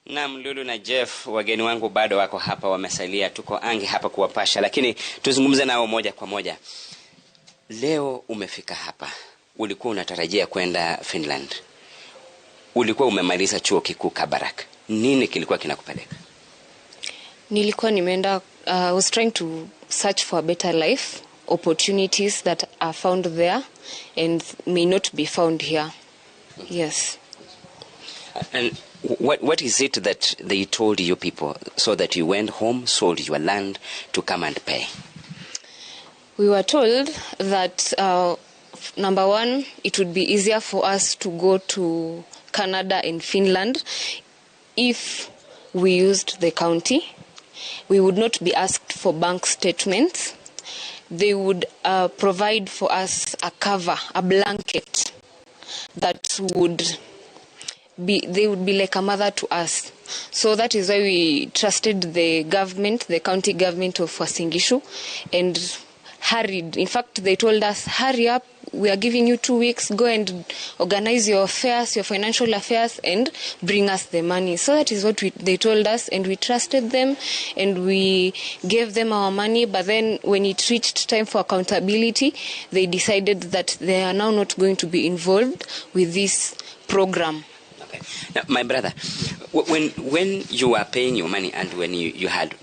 Naam, Lulu na Jeff, wageni wangu bado wako hapa, wamesalia, tuko angi hapa kuwapasha, lakini tuzungumze nao moja kwa moja. Leo umefika hapa, ulikuwa unatarajia kwenda Finland, ulikuwa umemaliza chuo kikuu Kabarak. Nini kilikuwa kinakupeleka? Nilikuwa nimeenda, I was trying to search for a better life, opportunities that are found there and may not be found here. Yes. And what is it that they told you people so that you went home, sold your land to come and pay? We were told that, number one, it would be easier for us to go to Canada and Finland if we used the county. We would not be asked for bank statements. They would provide for us a cover, a blanket that they would be like a mother to us. So that is why we trusted the government, the county government of Uasin Gishu, and hurried. In fact, they told us, hurry up, we are giving you 2 weeks, go and organize your affairs, your financial affairs, and bring us the money. So that is what they told us, and we trusted them, and we gave them our money. But then when it reached time for accountability, they decided that they are now not going to be involved with this program. Okay. Now, my brother, when you were paying your money and when you had